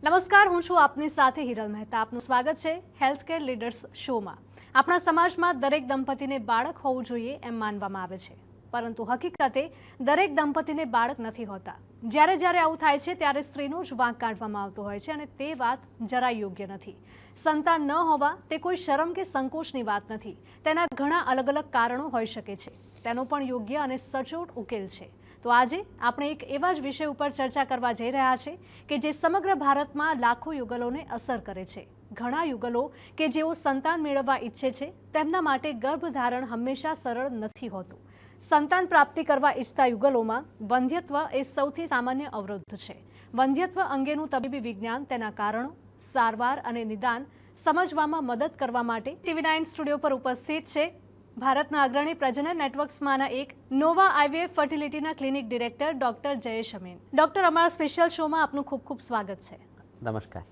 નમસ્કાર, હું છું આપની સાથે હિરલ મહેતા. આપનું સ્વાગત છે હેલ્થકેર લીડર્સ શોમાં. આપણા સમાજમાં દરેક દંપતીને બાળક હોવું જોઈએ એમ માનવામાં આવે છે, પરંતુ હકીકતે દરેક દંપતીને બાળક નથી હોતા. જ્યારે જ્યારે આવું થાય છે ત્યારે સ્ત્રીનો જ વાંક કાઢવામાં આવતો હોય છે અને તે વાત જરાય યોગ્ય નથી. સંતાન ન હોવા તે કોઈ શરમ કે સંકોચની વાત નથી. તેના ઘણા અલગ અલગ કારણો હોઈ શકે છે. તેનો પણ યોગ્ય અને સચોટ ઉકેલ છે. તો આજે આપણે એક એવા જ વિષય ઉપર ચર્ચા કરવા જઈ રહ્યા છે કે જે સમગ્ર ભારતમાં લાખો યુગલોને અસર કરે છે. ઘણા યુગલો કે જેઓ સંતાન મેળવવા ઈચ્છે છે તેમના માટે ગર્ભધારણ હંમેશા સરળ નથી હોતું. સંતાન પ્રાપ્તિ કરવા ઈચ્છતા યુગલોમાં વંધ્યત્વ એ સૌથી સામાન્ય અવરોધ છે. વંધ્યત્વ અંગેનું તબીબી વિજ્ઞાન, તેના કારણો, સારવાર અને નિદાન સમજવામાં મદદ કરવા માટે TV9 સ્ટુડિયો પર ઉપસ્થિત છે ભારતના અગ્રણી પ્રજનન નેટવર્ક્સમાંના એક નોવા આઈવીએફ ફર્ટિલિટીના clinic director doctor Jayesh Amin. Doctor, અમારા સ્પેશિયલ શોમાં આપનું ખૂબ ખૂબ સ્વાગત છે. નમસ્કાર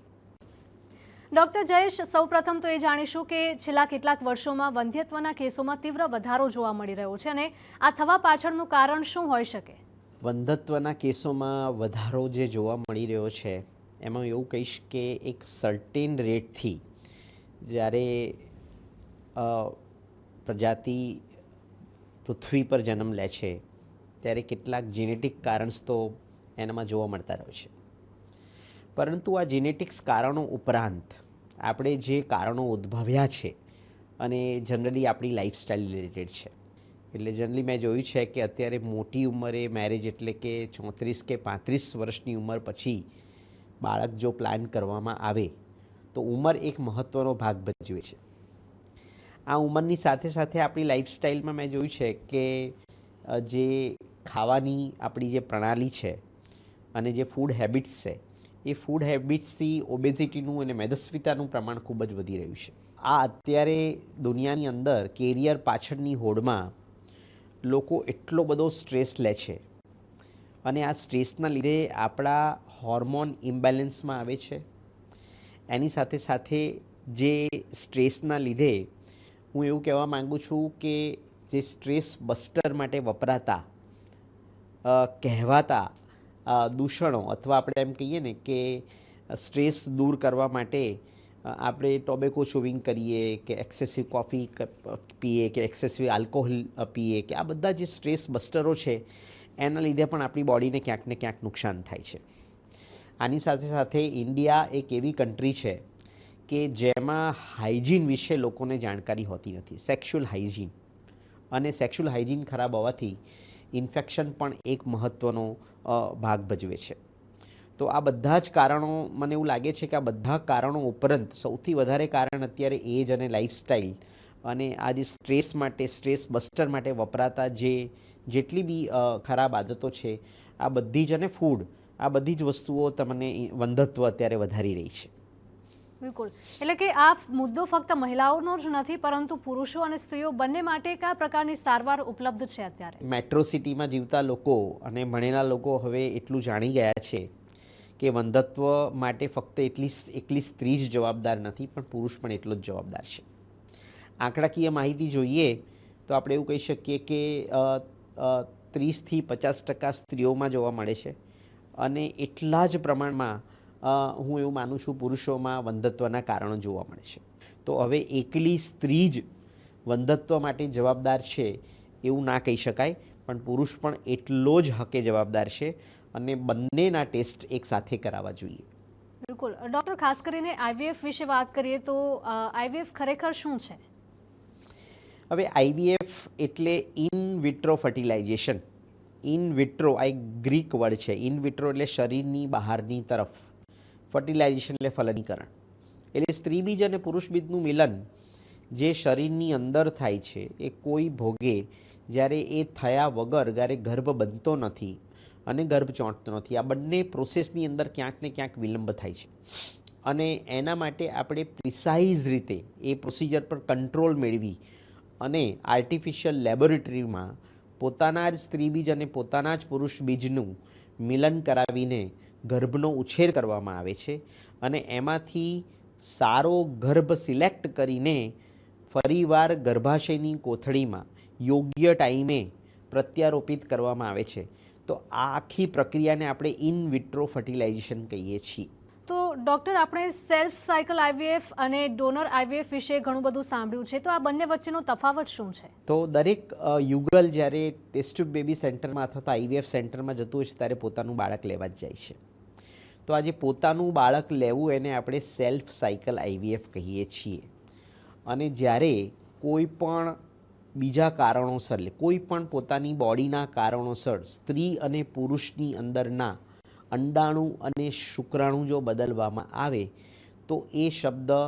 ડોક્ટર જયેશ, સૌપ્રથમ તો એ જાણીશું કે છેલ્લા કેટલાક વર્ષોમાં વંધ્યત્વના કેસોમાં તીવ્ર વધારો જોવા મળી રહ્યો છે અને આ થવા પાછળનું કારણ શું હોઈ શકે? વંધ્યત્વના કેસોમાં વધારો જે જોવા મળી રહ્યો છે એમાં એવું કહીશ કે એક સર્ટેન રેટથી જ્યારે પ્રજાતિ પૃથ્વી પર જન્મ લે છે ત્યારે કેટલાક જેનેટિક કારણસ તો એનામાં જોવા મળતા રહે છે. પરંતુ આ જેનેટિક્સ કારણો ઉપરાંત આપણે જે કારણો ઉદ્ભવ્યા છે અને જનરલી આપણી લાઈફસ્ટાઈલ રિલેટેડ છે. એટલે જનરલી મેં જોયું છે કે અત્યારે મોટી ઉંમરે મેરેજ એટલે કે 34 કે 35 વર્ષની ઉંમર પછી બાળક જો પ્લાન કરવામાં આવે તો ઉંમર એક મહત્ત્વનો ભાગ ભજવે છે. આ ઉંમરની સાથે સાથે આપણી લાઈફસ્ટાઈલમાં મેં જોયું છે કે જે ખાવાની આપણી જે પ્રણાલી છે અને જે ફૂડ હેબિટ્સ છે એ ફૂડ હેબિટ્સથી ઓબેસિટીનું અને મેદસ્વીતાનું પ્રમાણ ખૂબ જ વધી રહ્યું છે. આ અત્યારે દુનિયાની અંદર કેરિયર પાછળની હોડમાં લોકો એટલો બધો સ્ટ્રેસ લે છે અને આ સ્ટ્રેસના લીધે આપણા હોર્મોન ઇમ્બેલેન્સમાં આવે છે. એની સાથે સાથે જે સ્ટ્રેસના લીધે હું એવું કહેવા માગું છું કે જે સ્ટ્રેસ બસ્ટર માટે વપરાતા કહેવાતા દૂષણો અથવા આપણે એમ કહીએ ને કે સ્ટ્રેસ દૂર કરવા માટે આપણે ટોબેકો ચોવિંગ કરીએ કે એક્સેસિવ કોફી પીએ કે એક્સેસિવ આલ્કોહોલ પીએ કે આ બધા જે સ્ટ્રેસ બસ્ટરો છે એના લીધે પણ આપણી બોડીને ક્યાંક ને ક્યાંક નુકસાન થાય છે. આની સાથે સાથે ઇન્ડિયા એક એવી કન્ટ્રી છે કે જેમાં હાઇજીન વિશે લોકોને જાણકારી હોતી નથી. સેક્સ્યુઅલ હાઇજીન અને સેક્સ્યુઅલ હાઇજીન ખરાબ હોવાથી ઇન્ફેક્શન પણ એક મહત્ત્વનો ભાગ ભજવે છે. તો આ બધા જ કારણો, મને એવું લાગે છે કે આ બધા કારણો ઉપરાંત સૌથી વધારે કારણ અત્યારે એજ અને લાઈફસ્ટાઈલ અને આ જે સ્ટ્રેસ માટે, સ્ટ્રેસ બસ્ટર માટે વપરાતા જેટલી બી ખરાબ આદતો છે આ બધી જ, અને ફૂડ, આ બધી જ વસ્તુઓ તમને વંધ્યત્વ અત્યારે વધારી રહી છે. બિલકુલ. એટલે કે આ મુદ્દો ફક્ત મહિલાઓનો જ નથી પરંતુ પુરુષો અને સ્ત્રીઓ બંને માટે કયા પ્રકારની સારવાર ઉપલબ્ધ છે અત્યારે? મેટ્રો સિટીમાં જીવતા લોકો અને ભણેલા લોકો હવે એટલું જાણી ગયા છે કે વંધ્યત્વ માટે ફક્ત એકલી સ્ત્રી જ જવાબદાર નથી, પણ પુરુષ પણ એટલો જ જવાબદાર છે. આંકડાકીય માહિતી જોઈએ તો આપણે એવું કહી શકીએ કે 30થી 50% સ્ત્રીઓમાં જોવા મળે છે અને એટલા જ પ્રમાણમાં હું એવું માનું છું પુરુષોમાં વંધ્યત્વના કારણો જોવા મળે છે. તો હવે એકલી સ્ત્રી જ વંધ્યત્વ માટે જવાબદાર છે એવું ના કહી શકાય, પણ પુરુષ પણ એટલો જ હકે જવાબદાર છે અને બંનેના ટેસ્ટ એક સાથે કરાવવા જોઈએ. બિલકુલ. ડૉક્ટર, ખાસ કરીને આઈવીએફ વિશે વાત કરીએ તો આઈવીએફ ખરેખર શું છે? હવે આઈવીએફ એટલે in vitro fertilisation. In vitro આ એક ગ્રીક વર્ડ છે. ઇન વિટ્રો એટલે શરીરની બહારની તરફ, ફર્ટિલાઇઝેશન એટલે ફલનીકરણ. એટલે સ્ત્રી બીજ અને પુરુષ બીજનું મિલન જે શરીરની અંદર થાય છે એ કોઈ ભોગે જ્યારે એ થયા વગર જ્યારે ગર્ભ બનતો નથી અને ગર્ભ ચોંટતો નથી, આ બંને પ્રોસેસની અંદર ક્યાંક ને ક્યાંક વિલંબ થાય છે અને એના માટે આપણે પ્રિસાઇઝ રીતે એ પ્રોસિજર પર કંટ્રોલ મેળવી અને આર્ટિફિશિયલ લેબોરેટરીમાં પોતાના જ સ્ત્રી બીજ અને પોતાના જ પુરુષ બીજનું મિલન કરાવીને ગર્ભનો ઉછેર કરવામાં આવે છે અને એમાંથી સારો ગર્ભ સિલેક્ટ કરીને ફરીવાર ગર્ભાશયની કોથળીમાં યોગ્ય ટાઈમે પ્રત્યારોપિત કરવામાં આવે છે. તો આ આખી પ્રક્રિયાને આપણે ઇન વિટ્રો ફર્ટિલાઇઝેશન કહીએ છીએ. તો ડૉક્ટર, આપણે સેલ્ફ સાયકલ આઈવીએફ અને ડોનર આઈવીએફ વિશે ઘણું બધું સાંભળ્યું છે, તો આ બંને વચ્ચેનો તફાવત શું છે? તો દરેક યુગલ જ્યારે ટેસ્ટ ટ્યુબ બેબી સેન્ટરમાં અથવા તો આઈવીએફ સેન્ટરમાં જતું હોય છે ત્યારે પોતાનું બાળક લેવા જ જાય છે. તો આજે પોતાનું બાળક લેવું એને આપણે સેલ્ફ સાયકલ આઈવીએફ કહીએ છીએ. અને જ્યારે કોઈ પણ બીજા કારણોસર કોઈ પણ પોતાની બોડીના કારણોસર સ્ત્રી અને પુરુષની અંદરના અંડાણુ અને શુક્રાણુ જો બદલવામાં આવે તો એ શબ્દ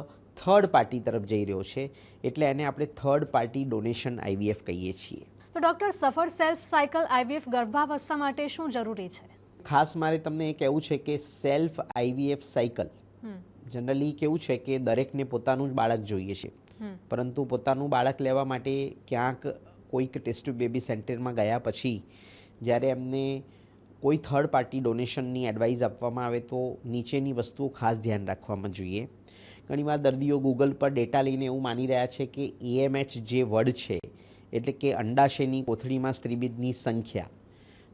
થર્ડ પાર્ટી તરફ જઈ રહ્યો છે, એટલે એને આપણે થર્ડ પાર્ટી ડોનેશન આઈવીએફ કહીએ છીએ. તો ડૉક્ટર, સફળ સેલ્ફ સાયકલ આઈવીએફ ગર્ભાવસ્થા માટે શું જરૂરી છે? ખાસ મારે તમને એ કહેવું છે કે સેલ્ફ આઈવીએફ સાયકલ જનરલી કેવું છે કે દરેકને પોતાનું જ બાળક જોઈએ છે, પરંતુ પોતાનું બાળક લેવા માટે ક્યાંક કોઈક ટેસ્ટ ટ્યુબ બેબી સેન્ટરમાં ગયા પછી જ્યારે એમને કોઈ થર્ડ પાર્ટી ડોનેશનની એડવાઇસ આપવામાં આવે તો નીચેની વસ્તુઓ ખાસ ધ્યાન રાખવામાં જોઈએ. ઘણીવાર દર્દીઓ ગૂગલ પર ડેટા લઈને એવું માની રહ્યા છે કે એએમએચ જે વર્ડ છે એટલે કે અંડાશયની કોથળીમાં સ્ત્રીબીજની સંખ્યા,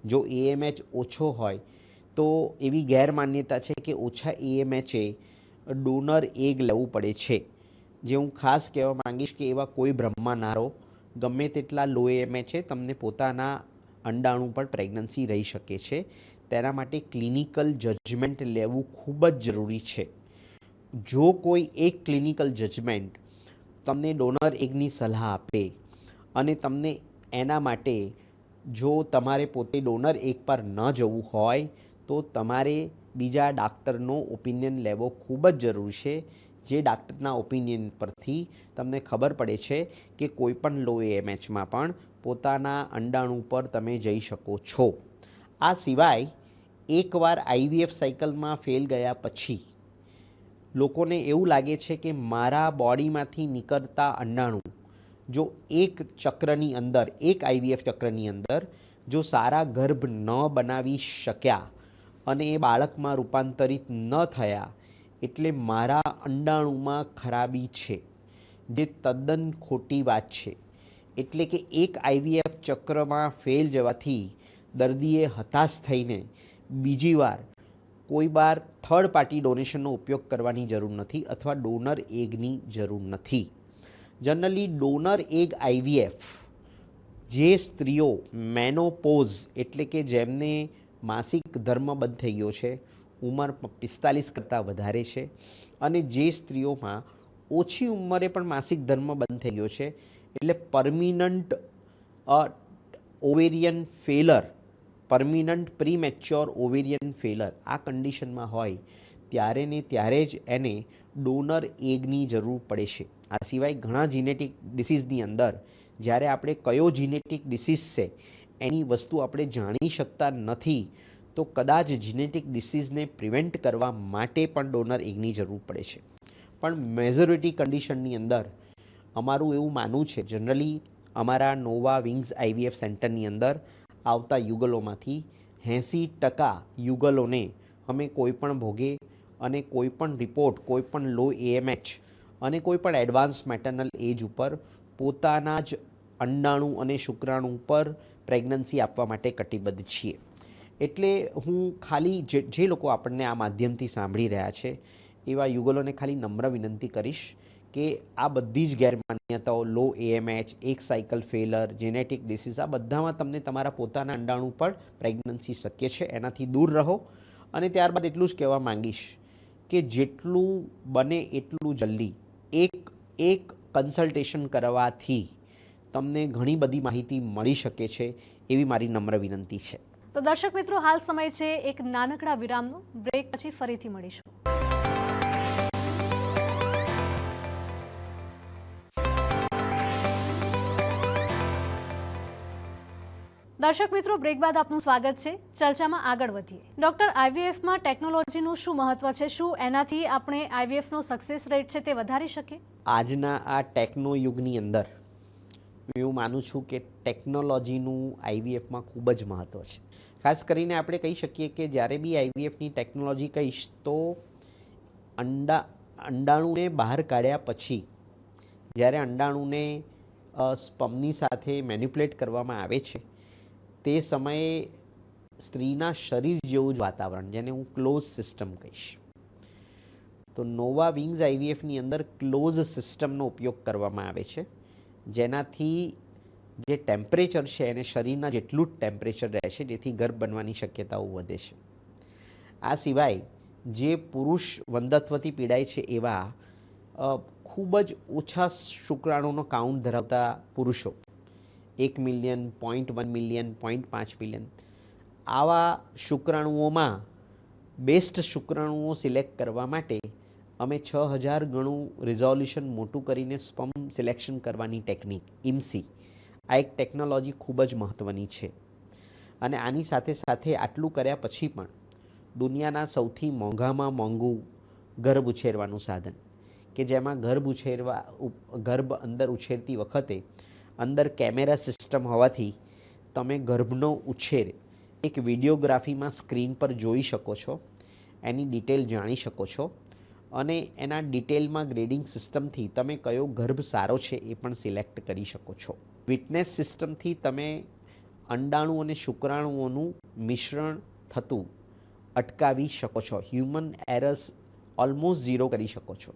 જો એએમએચ ઓછો હોય તો એવી ગેરમાન્યતા છે કે ઓછા એએમએચે ડોનર એગ લેવું પડે છે. જે હું ખાસ કહેવા માંગીશ કે એવા કોઈ ભ્રમમાં ના રહો. ગમે તેટલા લો એએમએચે તમને પોતાના અંડાણુ પર પ્રેગ્નન્સી રહી શકે છે. તેના માટે ક્લિનિકલ જજમેન્ટ લેવું ખૂબ જ જરૂરી છે. જો કોઈ એક ક્લિનિકલ જજમેન્ટ તમને ડોનર એગની સલાહ આપે અને તમને એના માટે જો તમારે પોતે ડોનર એગ પર ન જવું હોય તો તમારે બીજા ડાક્ટરનો ઓપિનિયન લેવો ખૂબ જ જરૂરી છે. જે ડાક્ટરના ઓપિનિયન પરથી તમને ખબર પડે છે કે કોઈ પણ લો એએમએચમાં પણ પોતાના અંડાણુ પર તમે જઈ શકો છો. આ સિવાય એકવાર આઈવીએફ સાયકલમાં ફેલ ગયા પછી લોકોને એવું લાગે છે કે મારા બોડીમાંથી નીકળતા અંડાણુ જો એક ચક્રની અંદર, એક આઈવીએફ ચક્રની અંદર જો સારા ગર્ભ ન બનાવી શક્યા અને એ બાળકમાં રૂપાંતરિત ન થયા એટલે મારા અંડાણુમાં ખરાબી છે, જે તદ્દન ખોટી વાત છે. એટલે કે એક આઈવીએફ ચક્રમાં ફેલ જવાથી દર્દીએ હતાશ થઈને બીજી વાર કોઈ બાર થર્ડ પાર્ટી ડોનેશનનો ઉપયોગ કરવાની જરૂર નથી અથવા ડોનર એગની જરૂર નથી. જનરલી ડોનર એગ આઈવીએફ જે સ્ત્રીઓ મેનોપોઝ એટલે કે જેમને માસિક ધર્મ બંધ થઈ ગયો છે, ઉંમર 45 કરતાં વધારે છે, અને જે સ્ત્રીઓમાં ઓછી ઉંમરે પણ માસિક ધર્મ બંધ થઈ ગયો છે, એટલે permanent ovarian failure, permanent premature ovarian failure આ કન્ડિશનમાં હોય ત્યારે ને ત્યારે જ એને ડોનર એગની જરૂર પડે છે. આ સિવાય ઘણા જીનેટિક ડિસીઝની અંદર જ્યારે આપણે કયો જીનેટિક ડિસીઝ છે એની વસ્તુ આપણે જાણી શકતા નથી તો કદાચ જીનેટિક ડિસીઝને પ્રિવેન્ટ કરવા માટે પણ ડોનર એગની જરૂર પડે છે. પણ મેજોરિટી કન્ડિશનની અંદર અમારું એવું માનવું છે, જનરલી અમારા નોવા વિંગ્સ આઈવીએફ સેન્ટરની અંદર આવતા યુગલોમાંથી 80% યુગલોને અમે કોઈપણ ભોગે અને કોઈપણ રિપોર્ટ, કોઈપણ લો એએમએચ અને કોઈપણ એડવાન્સ મેટર્નલ એજ ઉપર પોતાના જ અંડાણુ અને શુક્રાણુ પર પ્રેગ્નન્સી આપવા માટે કટિબદ્ધ છીએ. એટલે હું ખાલી જે લોકો આપણને આ માધ્યમથી સાંભળી રહ્યા છે એવા યુગલોને ખાલી નમ્ર વિનંતી કરીશ કે આ બધી જ ગેરમાન્યતાઓ, લો એએમએચ, એક સાયકલ ફેલર, જેનેટિક ડિસીઝ, આ બધામાં તમને તમારા પોતાના અંડાણુ પર પ્રેગ્નન્સી શક્ય છે, એનાથી દૂર રહો. અને ત્યારબાદ એટલું જ કહેવા માંગીશ કે જેટલું બને એટલું જલ્દી એક કન્સલ્ટેશન કરવાથી તમને ઘણી બધી માહિતી મળી શકે છે એવી મારી નમ્ર વિનંતી છે. તો દર્શક મિત્રો, હાલ સમય છે એક નાનકડા વિરામનો. બ્રેક પછી ફરીથી મળીશું. દર્શક મિત્રો, બ્રેક બાદ આપનું સ્વાગત છે. ચર્ચામાં આગળ વધીએ. ડૉક્ટર, આઈવીએફમાં ટેકનોલોજીનું શું મહત્વ છે? શું એનાથી આપણે આઈવીએફનો સક્સેસ રેટ છે તે વધારી શકીએ? આજના આ ટેકનો યુગની અંદર હું એવું માનું છું કે ટેકનોલોજીનું આઈવીએફમાં ખૂબ જ મહત્ત્વ છે. ખાસ કરીને આપણે કહી શકીએ કે જ્યારે બી આઈવીએફની ટેકનોલોજી કહીશ તો અંડાણુને બહાર કાઢ્યા પછી જ્યારે અંડાણુને સ્પમની સાથે મેન્યુપ્યુલેટ કરવામાં આવે છે તે સમયે સ્ત્રીના શરીર જેવું જ વાતાવરણ, જેને હું ક્લોઝ સિસ્ટમ કહીશ, તો નોવા વિંગ્સ આઈવીએફની અંદર ક્લોઝ સિસ્ટમનો ઉપયોગ કરવામાં આવે છે, જેનાથી જે ટેમ્પરેચર છે એને શરીરના જેટલું જ ટેમ્પરેચર રહેશે, જેથી ગર્ભ બનવાની શક્યતાઓ વધે છે. આ સિવાય જે પુરુષ વંધત્વથી પીડાય છે એવા ખૂબ જ ઓછા શુક્રાણુનો કાઉન્ટ ધરાવતા પુરુષો, 1 મિલિયન, 0.1 મિલિયન, 0.5 મિલિયન, આવા શુક્રાણુઓમાં બેસ્ટ શુક્રાણુઓ સિલેક્ટ કરવા માટે અમે 6000 ગણું રિઝોલ્યુશન મોટું કરીને સ્પર્મ સિલેક્શન કરવાની ટેકનિક ઇમ્સી, આ એક ટેકનોલોજી ખૂબ જ મહત્ત્વની છે. અને આની સાથે સાથે આટલું કર્યા પછી પણ દુનિયાના સૌથી મોંઘામાં મોંઘું ગર્ભ ઉછેરવાનું સાધન, કે જેમાં ગર્ભ અંદર ઉછેરતી વખતે અંદર કેમેરા સિસ્ટમ હોવાથી તમે ગર્ભનો ઉછેર એક વિડીયોગ્રાફીમાં સ્ક્રીન પર જોઈ શકો છો, એની ડિટેલ જાણી શકો છો, અને એના ડિટેલમાં ગ્રેડિંગ સિસ્ટમથી તમે કયો ગર્ભ સારો છે એ પણ સિલેક્ટ કરી શકો છો. વિટનેસ સિસ્ટમથી તમે અંડાણુ અને શુક્રાણુઓનું મિશ્રણ થતું અટકાવી શકો છો. હ્યુમન એરર્સ ઓલમોસ્ટ 0 કરી શકો છો.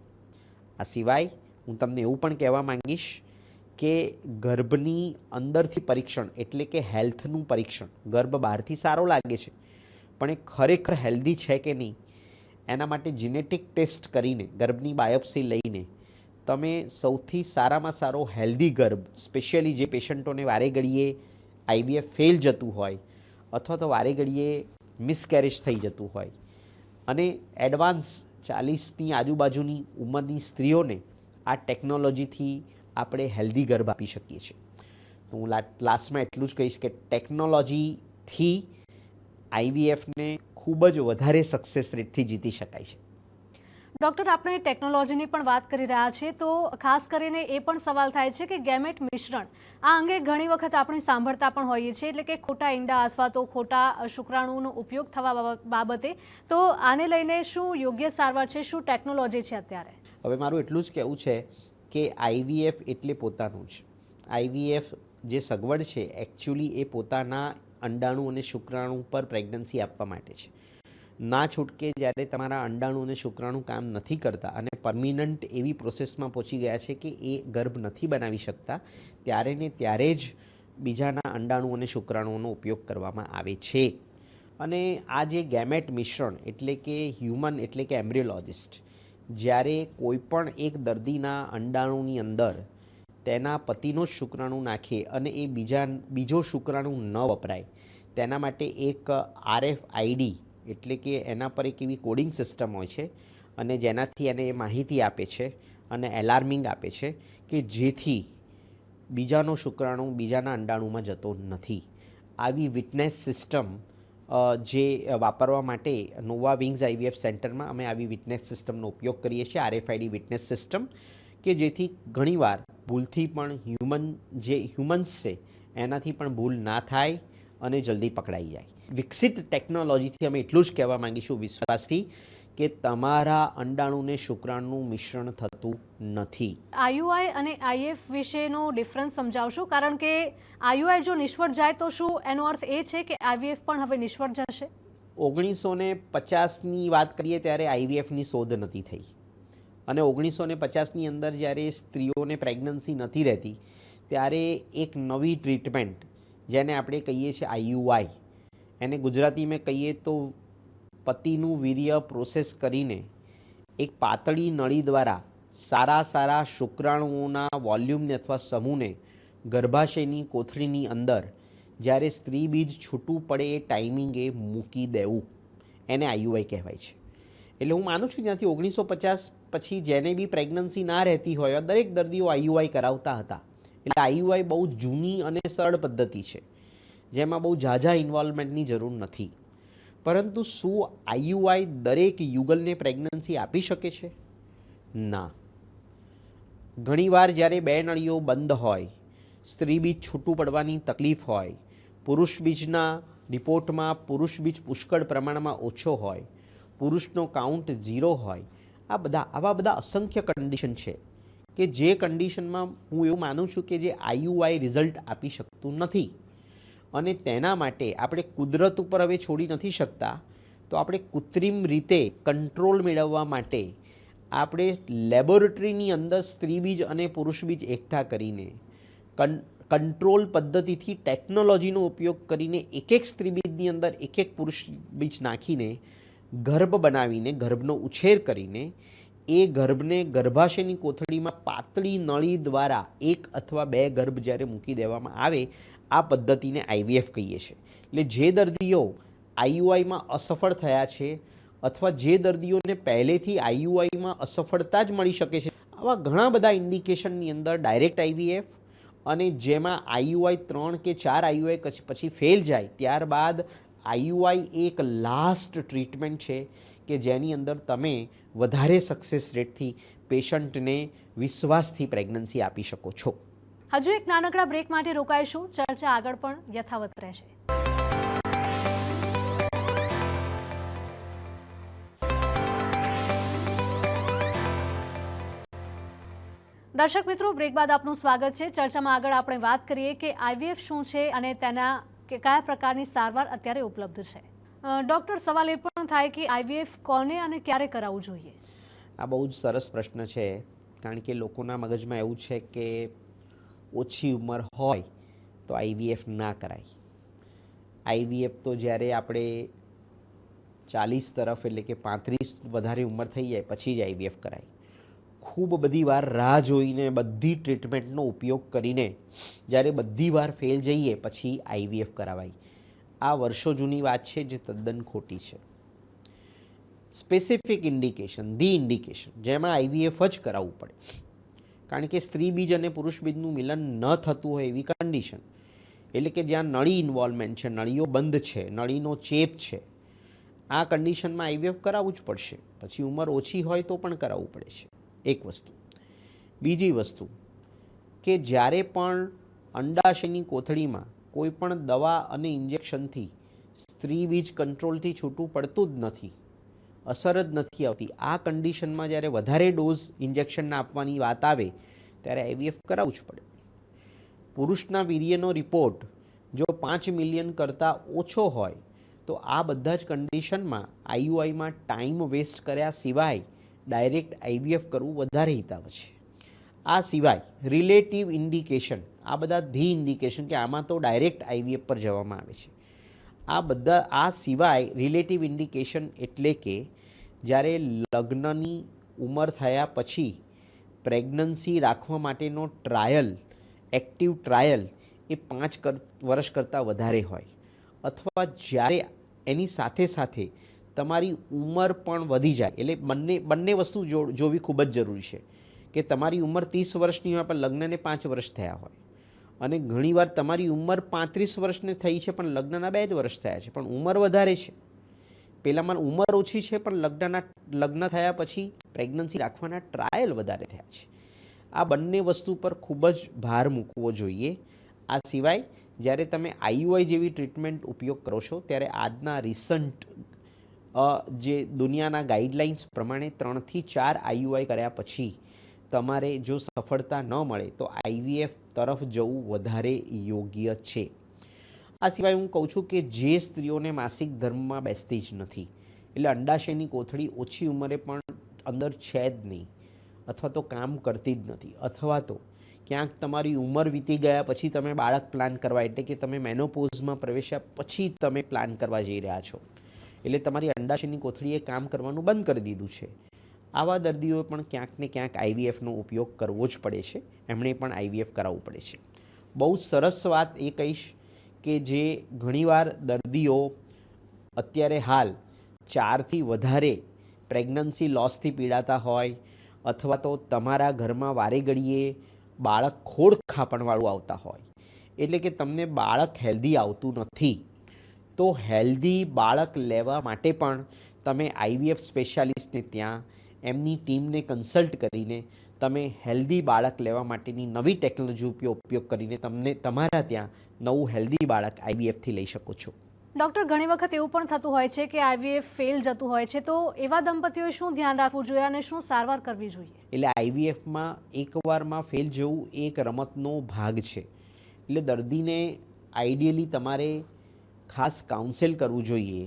આ સિવાય હું તમને એવું પણ કહેવા માંગીશ કે ગર્ભની અંદરથી પરીક્ષણ એટલે કે હેલ્થનું પરીક્ષણ, ગર્ભ બહારથી સારો લાગે છે પણ એ ખરેખર હેલ્ધી છે કે નહીં એના માટે જીનેટિક ટેસ્ટ કરીને, ગર્ભની બાયોપ્સી લઈને તમે સૌથી સારામાં સારો હેલ્ધી ગર્ભ, સ્પેશિયલી જે પેશન્ટોને વારે ઘડીએ આઈવીએફ ફેલ જતું હોય અથવા તો વારે ઘડીએ મિસકેરેજ થઈ જતું હોય અને એડવાન્સ 40ની આજુબાજુની ઉંમરની સ્ત્રીઓને આ ટેકનોલોજીથી આપણે હેલ્ધી ગર્ભ આપી શકીએ છીએ. તો હું લાસ્ટમાં એટલું જ કહીશ કે ટેકનોલોજીથી આઈવીએફને ખૂબ જ વધારે સક્સેસ રેટથી જીતી શકાય છે. ડૉક્ટર, આપણે ટેકનોલોજીની પણ વાત કરી રહ્યા છીએ, તો ખાસ કરીને એ પણ સવાલ થાય છે કે ગેમેટ મિશ્રણ, આ અંગે ઘણી વખત આપણે સાંભળતા પણ હોઈએ છીએ, એટલે કે ખોટા ઈંડા અથવા તો ખોટા શુક્રાણુનો ઉપયોગ થવા બાબતે. તો આને લઈને શું યોગ્ય સારવાર છે, શું ટેકનોલોજી છે અત્યારે? હવે મારું એટલું જ કહેવું છે કે આઈવીએફ એટલે પોતાનું જ. આઈવીએફ જે સગવડ છે એકચ્યુઅલી એ પોતાના અંડાણુ અને શુક્રાણુ પર પ્રેગ્નન્સી આપવા માટે છે. ના છૂટકે જ્યારે તમારા અંડાણુ અને શુક્રાણુ કામ નથી કરતા અને પરમિનન્ટ એવી પ્રોસેસમાં પહોંચી ગયા છે કે એ ગર્ભ નથી બનાવી શકતા, ત્યારે ને ત્યારે જ બીજાના અંડાણુ અને શુક્રાણુઓનો ઉપયોગ કરવામાં આવે છે. અને આ જે ગેમેટ મિશ્રણ એટલે કે હ્યુમન એટલે કે એમ્બ્રિયોલોજિસ્ટ જ્યારે કોઈ પણ એક દર્દીના અંડાણુની અંદર તેના પતિનો જ શુક્રાણુ નાખે અને એ બીજો શુક્રાણુ ન વપરાય તેના માટે એક RFID એટલે કે એના પર એક એવી કોડિંગ સિસ્ટમ હોય છે અને જેનાથી એને એ માહિતી આપે છે અને એલાર્મિંગ આપે છે કે જેથી બીજાનો શુક્રાણુ બીજાના અંડાણુમાં જતો નથી. આવી વિટનેસ સિસ્ટમ જે વાપરવા માટે નોવા વિંગ્સ આઈવીએફ સેન્ટરમાં અમે આવી વિટનેસ સિસ્ટમનો ઉપયોગ કરીએ છીએ, RFID વિટનેસ સિસ્ટમ, કે જેથી ઘણીવાર ભૂલથી પણ હ્યુમન્સ છે એનાથી પણ ભૂલ ના થાય અને જલ્દી પકડાઈ જાય. વિકસિત ટેકનોલોજીથી અમે એટલું જ કહેવા માંગીશું વિશ્વાસથી કે તમારા અંડાણુને શુક્રાણુનું મિશ્રણ થતું નથી. IUI અને IF વિશેનો ડિફરન્સ સમજાવશો? કારણ કે IUI જો નિષ્ફળ જાય તો શું એનો અર્થ એ છે કે IVF પણ હવે નિષ્ફળ જશે? 1950ની વાત કરીએ ત્યારે આઈવીએફની શોધ નથી થઈ અને 1950ની અંદર જ્યારે સ્ત્રીઓને પ્રેગ્નન્સી નથી રહેતી ત્યારે એક નવી ટ્રીટમેન્ટ જેને આપણે કહીએ છીએ IUI, એને ગુજરાતીમાં કહીએ તો પતિનું વીર્ય પ્રોસેસ કરીને એક પાતળી નળી દ્વારા સારા શુક્રાણુઓના વોલ્યુમને અથવા સમૂહને ગર્ભાશયની કોથળીની અંદર જ્યારે સ્ત્રી બીજ છૂટું પડે એ ટાઈમિંગે મૂકી દેવું, એને IUI કહેવાય છે. એટલે હું માનું છું ત્યાંથી 1950 પછી જેને બી પ્રેગ્નન્સી ના રહેતી હોય દરેક દર્દીઓ IUI કરાવતા હતા. એટલે IUI બહુ જૂની અને સરળ પદ્ધતિ છે જેમાં બહુ ઝાઝા ઇન્વોલ્વમેન્ટની જરૂર નથી. પરંતુ શું IUI દરેક યુગલને પ્રેગ્નન્સી આપી શકે છે? ના. ઘણીવાર જ્યારે બે નળીઓ બંધ હોય, સ્ત્રી બીજ છૂટું પડવાની તકલીફ હોય, પુરુષ બીજના રિપોર્ટમાં પુરુષ બીજ પુષ્કળ પ્રમાણમાં ઓછો હોય, પુરુષનો કાઉન્ટ 0 હોય, આવા બધા અસંખ્ય કન્ડિશન છે કે જે કન્ડિશનમાં હું એવું માનું છું કે જે IUI રિઝલ્ટ આપી શકતું નથી. અને તેના માટે આપણે કુદરત ઉપર હવે છોડી નથી શકતા, તો આપણે કૃત્રિમ રીતે કંટ્રોલ મેળવવા માટે આપણે લેબોરેટરીની અંદર સ્ત્રી બીજ અને પુરુષ બીજ એકઠા કરીને કંટ્રોલ પદ્ધતિથી ટેકનોલોજીનો ઉપયોગ કરીને એક સ્ત્રી બીજની અંદર એક પુરુષ બીજ નાખીને ગર્ભ બનાવીને ગર્ભનો ઉછેર કરીને એ ગર્ભને ગર્ભાશયની કોથળીમાં પાતળી નળી દ્વારા 1 અથવા 2 ગર્ભ જ્યારે મૂકી દેવામાં આવે આ પદ્ધતિને IVF કહીએ છીએ. એટલે જે દર્દીઓ IUIમાં અસફળ થયા છે અથવા જે દર્દીઓને પહેલેથી IUIમાં અસફળતા જ મળી શકે છે, આવા ઘણા બધા ઇન્ડિકેશનની અંદર ડાયરેક્ટ IVF અને જેમાં IUI 3 કે 4 IUI પછી ફેલ જાય ત્યારબાદ IUI એક લાસ્ટ ટ્રીટમેન્ટ છે કે જેની અંદર તમે વધારે સક્સેસ રેટથી પેશન્ટને વિશ્વાસથી પ્રેગ્નન્સી આપી શકો છો. હજુ એક નાનકડા બ્રેક માટે રોકાઈશું. ચર્ચા આગળ પણ યથાવત રહેશે. દર્શક મિત્રો, બ્રેક બાદ આપનું સ્વાગત છે. ચર્ચામાં આગળ આપણે વાત કરીએ કે IVF શું છે અને તેના કયા પ્રકારની સારવાર અત્યારે ઉપલબ્ધ છે. ડૉક્ટર, સવાલ એ પણ થાય કે IVF કોને અને ક્યારે કરાવવું જોઈએ? આ બહુ જ સરસ પ્રશ્ન છે, કારણ કે લોકોના મગજમાં એવું છે કે ઓછી ઉંમર હોય તો IVF ના કરાય. IVF તો જ્યારે આપણે 40 તરફ એટલે કે 35 વધારે ઉંમર થઈ જાય પછી જ IVF કરાય. ખૂબ બધી વાર રાહ જોઈને બધી ટ્રીટમેન્ટનો ઉપયોગ કરીને જ્યારે બધી વાર ફેલ જઈએ પછી IVF કરાવાય. આ વર્ષો જૂની વાત છે જે તદ્દન ખોટી છે. સ્પેસિફિક ઇન્ડિકેશન, ઇન્ડિકેશન જેમાં IVF જ કરાવવું પડે, કારણ કે સ્ત્રી બીજ અને પુરુષ બીજનું મિલન ન થતું હોય એવી કન્ડિશન, એટલે કે જ્યાં નળી ઇન્વોલ્વમેન્ટ છે, નળીઓ બંધ છે, નળીનો ચેપ છે, આ કન્ડિશનમાં IVF કરાવવું જ પડશે. પછી ઉંમર ઓછી હોય તો પણ કરાવવું પડે છે. એક વસ્તુ. બીજી વસ્તુ કે જ્યારે પણ અંડાશયની કોથળીમાં કોઈ પણ દવા અને ઇન્જેક્શનથી સ્ત્રી બીજ કંટ્રોલથી છૂટું પડતું જ નથી, અસર જ નથી આવતી, આ કન્ડિશનમાં જ્યારે વધારે ડોઝ ઇન્જેક્શનના આપવાની વાત આવે ત્યારે IVF કરાવવું જ પડે. પુરુષના વીર્યનો રિપોર્ટ જો 5 મિલિયન કરતાં ઓછો હોય તો આ બધા જ કન્ડિશનમાં IUIમાં ટાઈમ વેસ્ટ કર્યા સિવાય ડાયરેક્ટ IVF કરવું વધારે હિતાવ છે. આ સિવાય રિલેટિવ ઇન્ડિકેશન, આ બધા ઇન્ડિકેશન કે આમાં તો ડાયરેક્ટ IVF પર જવામાં આવે છે. આ સિવાય રિલેટિવ ઇન્ડિકેશન એટલે કે જ્યારે લગ્નની ઉંમર થયા પછી પ્રેગ્નન્સી રાખવા માટેનો ટ્રાયલ, એક્ટિવ ટ્રાયલ એ 5 વર્ષ કરતાં વધારે હોય, અથવા જ્યારે એની સાથે સાથે તમારી ઉંમર પણ વધી જાય, એટલે બંને વસ્તુ જોવી ખૂબ જ જરૂરી છે કે તમારી ઉંમર 30 વર્ષની હોય પણ લગ્નને 5 વર્ષ થયા હોય, અને ઘણીવાર તમારી ઉંમર 35 વર્ષની થઈ છે પણ લગ્નના 2 જ વર્ષ થયા છે, પણ ઉંમર વધારે છે. પહેલાંમાં ઉંમર ઓછી છે પણ લગ્ન થયા પછી પ્રેગ્નન્સી રાખવાના ટ્રાયલ વધારે થયા છે. આ બંને વસ્તુ પર ખૂબ જ ભાર મૂકવો જોઈએ. આ સિવાય જ્યારે તમે IUI જેવી ટ્રીટમેન્ટ ઉપયોગ કરો છો ત્યારે આજના રિસન્ટ જે દુનિયાના ગાઈડલાઇન્સ પ્રમાણે 3 થી 4 IUI કર્યા પછી તમારે જો સફળતા ન મળે તો IVF તરફ જવું વધારે યોગ્ય છે. આ સિવાય હું કહું છું કે જે સ્ત્રીઓને માસિક ધર્મમાં બેસતી જ નથી, એટલે અંડાશયની કોથળી ઓછી ઉંમરે પણ અંદર છે જ નહીં, અથવા તો કામ કરતી જ નથી, અથવા તો ક્યાંક તમારી ઉંમર વીતી ગયા પછી તમે બાળક પ્લાન કરવા, એટલે કે તમે મેનોપોઝમાં પ્રવેશ્યા પછી તમે પ્લાન કરવા જઈ રહ્યા છો, એટલે તમારી અંડાશયની કોથળીએ કામ કરવાનું બંધ કરી દીધું છે. આવા દર્દીઓએ પણ ક્યાંક ને ક્યાંક IVFનો ઉપયોગ કરવો જ પડે છે, એમણે પણ IVF કરાવવું પડે છે. બહુ સરસ વાત એ કહીશ કે જે ઘણીવાર દર્દીઓ અત્યારે હાલ 4થી વધારે પ્રેગ્નન્સી લોસથી પીડાતા હોય, અથવા તો તમારા ઘરમાં વારે ઘડીએ બાળક ખોડ ખાપણવાળું આવતા હોય, એટલે કે તમને બાળક હેલ્ધી આવતું નથી, તો હેલ્ધી બાળક લેવા માટે પણ તમે IVF સ્પેશિયાલિસ્ટને ત્યાં એમની ટીમને કન્સલ્ટ કરીને તમે હેલ્ધી બાળક લેવા માટેની નવી ટેકનોલોજી ઉપયોગ કરીને તમને તમારા ત્યાં નવું હેલ્ધી બાળક IVFથી લઈ શકો છો. ડૉક્ટર, ઘણી વખત એવું પણ થતું હોય છે કે IVF ફેલ જતું હોય છે, તો એવા દંપતીઓએ શું ધ્યાન રાખવું જોઈએ અને શું સારવાર કરવી જોઈએ? એટલે IVFમાં એકવારમાં ફેલ જવું એક રમતનો ભાગ છે, એટલે દર્દીને આઈડિયલી તમારે ખાસ કાઉન્સેલ કરવું જોઈએ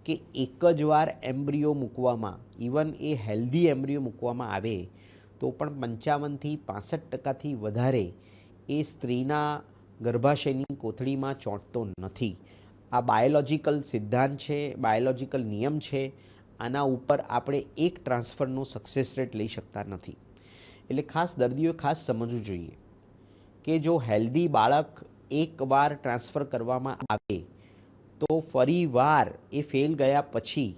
કે એક જ વાર એમ્બ્રિયો મૂકવામાં, ઇવન એ હેલ્ધી એમ્બ્રિયો મૂકવામાં આવે તો પણ 55-65% વધારે એ સ્ત્રીના ગર્ભાશયની કોથળીમાં ચોંટતો નથી. આ બાયોલોજિકલ સિદ્ધાંત છે, બાયોલોજિકલ નિયમ છે. આના ઉપર આપણે એક ટ્રાન્સફરનો સક્સેસ રેટ લઈ શકતા નથી. એટલે ખાસ દર્દીઓએ ખાસ સમજવું જોઈએ કે જો હેલ્ધી બાળક એકવાર ટ્રાન્સફર કરવામાં આવે તો ફરી વાર એ ફેલ ગયા પછી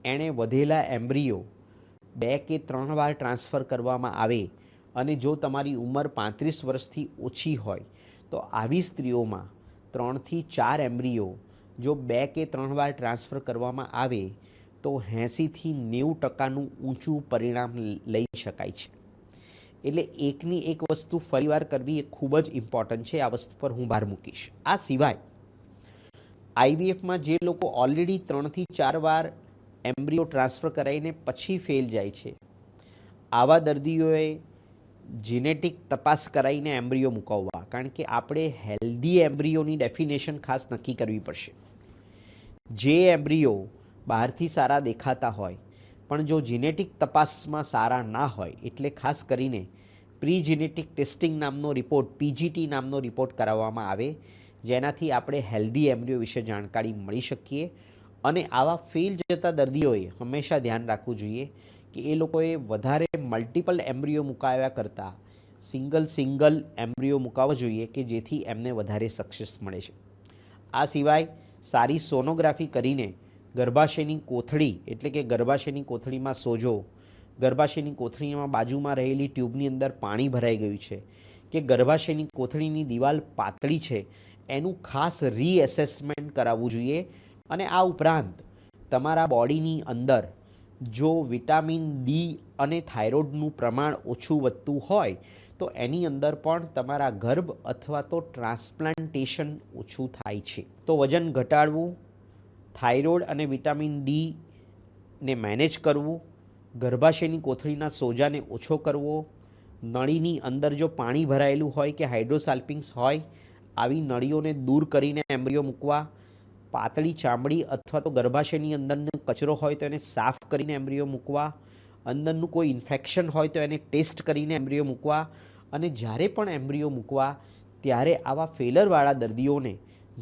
એણે વધેલા એમ્બ્રિયો 2 કે 3 વાર ટ્રાન્સફર કરવામાં આવે અને જો તમારી ઉંમર 35 વર્ષથી ઓછી હોય તો આવી સ્ત્રીઓમાં 3 થી 4 એમ્બ્રિયો જો 2 કે 3 વાર ટ્રાન્સફર કરવામાં આવે તો 80થી 90% ઊંચું પરિણામ લઈ શકાય છે. એટલે એકની એક વસ્તુ ફરીવાર કરવી એ ખૂબ જ ઇમ્પોર્ટન્ટ છે. આ વસ્તુ પર હું ભાર મૂકીશ. આ સિવાય આઈવીએફમાં જે લોકો ઓલરેડી 3 થી 4 વાર એમ્બ્રિયો ટ્રાન્સફર કરાવીને પછી ફેલ જાય છે, આવા દર્દીઓએ જીનેટિક તપાસ કરાવીને એમ્બ્રિયો મૂકવવા. કારણ કે આપણે હેલ્ધી એમ્બ્રિયોની ડેફિનેશન ખાસ નક્કી કરવી પડશે. જે એમ્બ્રિયો બહારથી સારા દેખાતા હોય પણ જો જીનેટિક તપાસમાં સારા ના હોય, એટલે ખાસ કરીને પ્રી જીનેટિક ટેસ્ટિંગ નામનો રિપોર્ટ, પીજીટી નામનો રિપોર્ટ કરાવવામાં આવે, જેનાથી આપણે હેલ્ધી એમ્બ્રિયો વિશે જાણકારી મળી શકીએ. અને આવા ફેલ જતા દર્દીઓએ હંમેશા ધ્યાન રાખવું જોઈએ કે એ લોકોએ વધારે મલ્ટિપલ એમ્બ્રિયો મુકાવ્યા કરતાં સિંગલ એમ્બ્રિયો મુકાવવો જોઈએ કે જેથી એમને વધારે સક્સેસ મળે છે. આ સિવાય સારી સોનોગ્રાફી કરીને ગર્ભાશયની કોથળી એટલે કે ગર્ભાશયની કોથળીમાં સોજો, ગર્ભાશયની કોથળીમાં બાજુમાં રહેલી ટ્યુબની અંદર પાણી ભરાઈ ગયું છે કે ગર્ભાશયની કોથળીની દિવાલ પાતળી છે, એનું ખાસ રીએસેસમેન્ટ કરાવવું જોઈએ. અને આ ઉપરાંત તમારા બોડીની અંદર જો વિટામિન ડી અને થાઇરોઇડનું પ્રમાણ ઓછું વધતું હોય તો એની અંદર પણ તમારા ગર્ભ અથવા તો ટ્રાન્સપ્લાન્ટેશન ઓછું થાય છે. તો વજન ઘટાડવું, થાઇરોઇડ અને વિટામિન ડીને મેનેજ કરવું, ગર્ભાશયની કોથળીના સોજાને ઓછો કરવો, નળીની અંદર જો પાણી ભરાયેલું હોય કે હાઇડ્રોસાલ્પિન્સ હોય, આવી નળીઓને દૂર કરીને એમ્બ્રિયો મૂકવા, પાતળી ચામડી અથવા તો ગર્ભાશયની અંદરનો કચરો હોય તો એને સાફ કરીને એમ્બ્રિયો મૂકવા, અંદરનું કોઈ ઇન્ફેક્શન હોય તો એને ટેસ્ટ કરીને એમ્બ્રિયો મૂકવા. અને જ્યારે પણ એમ્બ્રિયો મૂકવા ત્યારે આવા ફેલરવાળા દર્દીઓને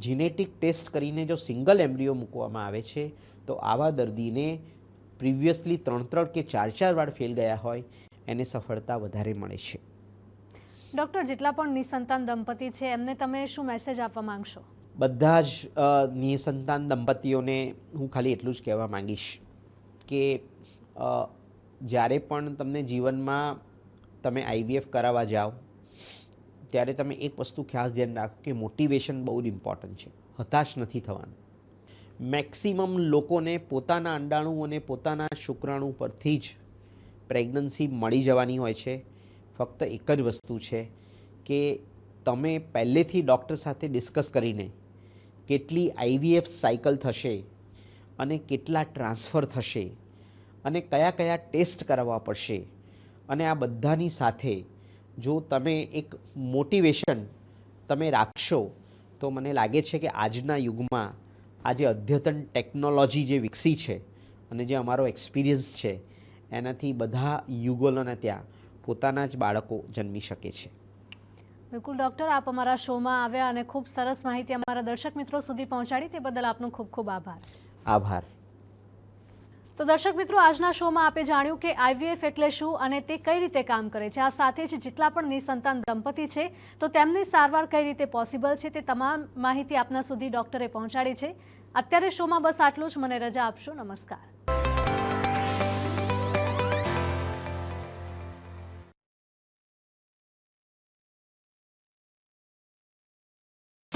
જીનેટિક ટેસ્ટ કરીને જો સિંગલ એમ્બ્રિયો મૂકવામાં આવે છે તો આવા દર્દીને પ્રિવિયસલી 3 કે 4 વાર ફેલ ગયા હોય એને સફળતા વધારે મળે છે. ડૉક્ટર, જેટલા પણ નિસંતાન દંપતી છે એમને તમે શું મેસેજ આપવા માંગશો? બધા જ નિસંતાન દંપતીઓને હું ખાલી એટલું જ કહેવા માંગીશ કે જ્યારે પણ તમને જીવનમાં તમે આઈવીએફ કરાવવા જાઓ ત્યારે તમે એક વસ્તુ ખાસ ધ્યાન રાખો કે મોટિવેશન બહુ જ ઇમ્પોર્ટન્ટ છે. હતાશ નથી થવાનું. મેક્સિમમ લોકોને પોતાના અંડાણુ અને પોતાના શુક્રાણુ પરથી જ પ્રેગ્નન્સી મળી જવાની હોય છે. ફક્ત એક જ વસ્તુ છે કે તમે પહેલેથી ડૉક્ટર સાથે ડિસ્કસ કરીને કેટલી આઈવીએફ સાયકલ થશે અને કેટલા ટ્રાન્સફર થશે અને કયા કયા ટેસ્ટ કરાવવા પડશે, અને આ બધાની સાથે જો તમે એક મોટિવેશન તમે રાખશો તો મને લાગે છે કે આજના યુગમાં આ જે અદ્યતન ટેકનોલોજી જે વિકસી છે અને જે અમારો એક્સપિરિયન્સ છે એનાથી બધા યુગલોના ત્યાં પોતાના જ બાળકો જન્મી શકે છે. બિલકુલ ડૉક્ટર, આપ અમારા શોમાં આવ્યા અને ખૂબ સરસ માહિતી અમારા દર્શક મિત્રો સુધી પહોંચાડી, તે બદલ આપનો ખૂબ ખૂબ આભાર. આભાર. તો દર્શક મિત્રો, આજના શોમાં આપે જાણ્યું કે આઈવીએફ એટલે શું અને તે કઈ રીતે કામ કરે છે. આ સાથે જ જેટલા પણ નિસંતાન દંપતી છે તો તેમની સારવાર કઈ રીતે પોસિબલ છે તે તમામ માહિતી આપના સુધી ડૉક્ટરે પહોંચાડી છે. અત્યારે શોમાં બસ આટલું જ. મને રજા આપશો. નમસ્કાર.